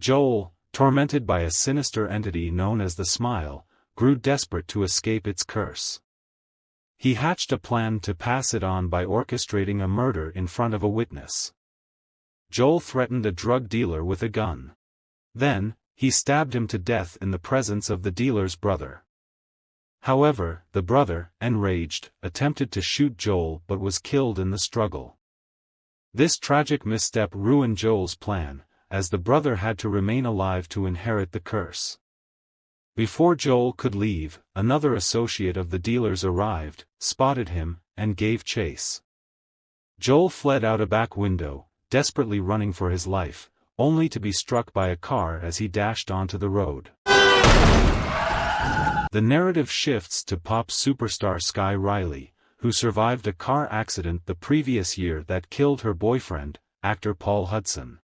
Joel, tormented by a sinister entity known as the Smile, grew desperate to escape its curse. He hatched a plan to pass it on by orchestrating a murder in front of a witness. Joel threatened a drug dealer with a gun. Then, he stabbed him to death in the presence of the dealer's brother. However, the brother, enraged, attempted to shoot Joel but was killed in the struggle. This tragic misstep ruined Joel's plan, as the brother had to remain alive to inherit the curse. Before Joel could leave, another associate of the dealer's arrived, spotted him, and gave chase. Joel fled out a back window, desperately running for his life, only to be struck by a car as he dashed onto the road. The narrative shifts to pop superstar Sky Riley, who survived a car accident the previous year that killed her boyfriend, actor Paul Hudson.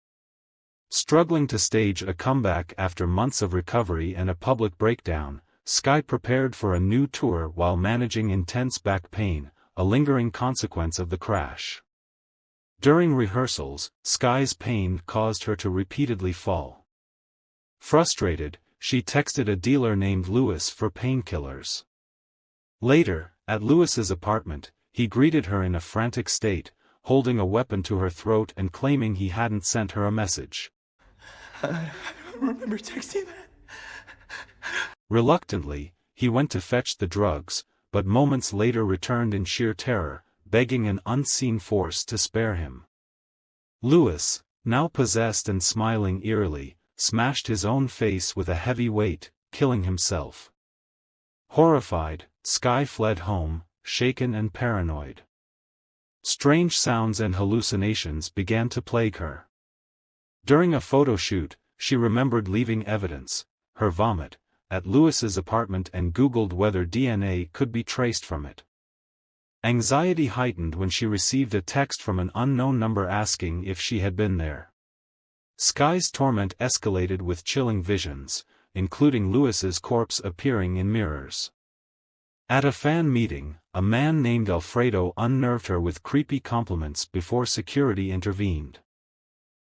Struggling to stage a comeback after months of recovery and a public breakdown, Sky prepared for a new tour while managing intense back pain, a lingering consequence of the crash. During rehearsals, Sky's pain caused her to repeatedly fall. Frustrated, she texted a dealer named Lewis for painkillers. Later, at Lewis's apartment, he greeted her in a frantic state, holding a weapon to her throat and claiming he hadn't sent her a message. I don't remember texting that. Reluctantly, he went to fetch the drugs, but moments later returned in sheer terror, begging an unseen force to spare him. Lewis, now possessed and smiling eerily, smashed his own face with a heavy weight, killing himself. Horrified, Sky fled home, shaken and paranoid. Strange sounds and hallucinations began to plague her. During a photo shoot, she remembered leaving evidence, her vomit, at Lewis's apartment and Googled whether DNA could be traced from it. Anxiety heightened when she received a text from an unknown number asking if she had been there. Sky's torment escalated with chilling visions, including Lewis's corpse appearing in mirrors. At a fan meeting, a man named Alfredo unnerved her with creepy compliments before security intervened.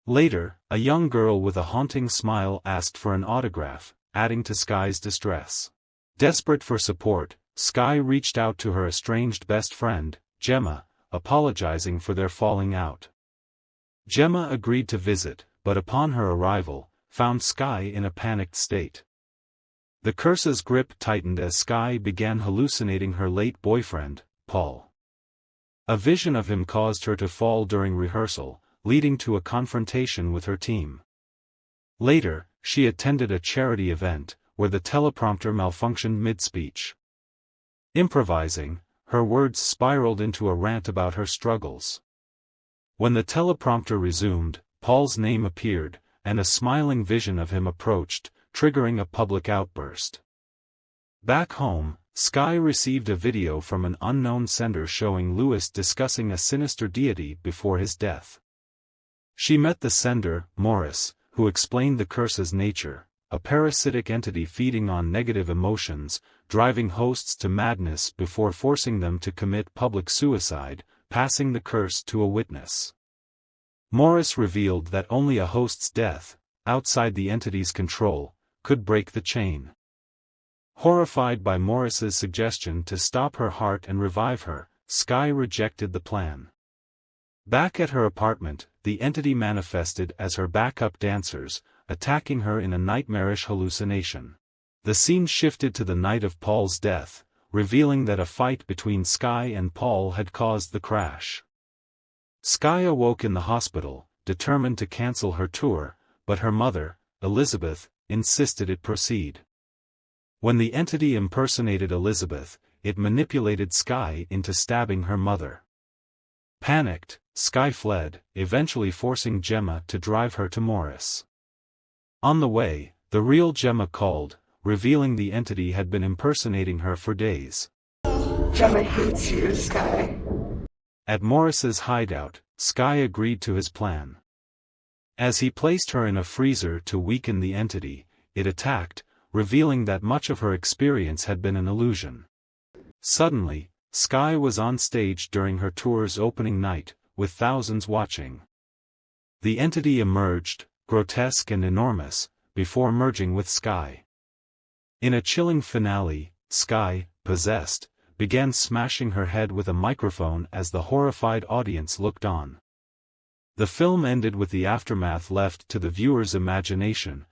Later, a young girl with a haunting smile asked for an autograph, adding to Sky's distress. Desperate for support, Sky reached out to her estranged best friend, Gemma, apologizing for their falling out. Gemma agreed to visit, but upon her arrival, found Sky in a panicked state. The curse's grip tightened as Sky began hallucinating her late boyfriend, Paul. A vision of him caused her to fall during rehearsal, leading to a confrontation with her team. Later, she attended a charity event, where the teleprompter malfunctioned mid-speech. Improvising, her words spiraled into a rant about her struggles. When the teleprompter resumed, Paul's name appeared, and a smiling vision of him approached, triggering a public outburst. Back home, Sky received a video from an unknown sender showing Lewis discussing a sinister deity before his death. She met the sender, Morris, who explained the curse's nature, a parasitic entity feeding on negative emotions, driving hosts to madness before forcing them to commit public suicide, passing the curse to a witness. Morris revealed that only a host's death, outside the entity's control, could break the chain. Horrified by Morris's suggestion to stop her heart and revive her, Sky rejected the plan. Back at her apartment, the entity manifested as her backup dancers, attacking her in a nightmarish hallucination. The scene shifted to the night of Paul's death, revealing that a fight between Sky and Paul had caused the crash. Sky awoke in the hospital, determined to cancel her tour, but her mother, Elizabeth, insisted it proceed. When the entity impersonated Elizabeth, it manipulated Sky into stabbing her mother. Panicked, Sky fled, eventually forcing Gemma to drive her to Morris. On the way, the real Gemma called, revealing the entity had been impersonating her for days. Gemma hates you, Sky. At Morris's hideout, Sky agreed to his plan. As he placed her in a freezer to weaken the entity, it attacked, revealing that much of her experience had been an illusion. Suddenly, Sky was on stage during her tour's opening night, with thousands watching. The entity emerged, grotesque and enormous, before merging with Sky. In a chilling finale, Sky, possessed, began smashing her head with a microphone as the horrified audience looked on. The film ended with the aftermath left to the viewer's imagination,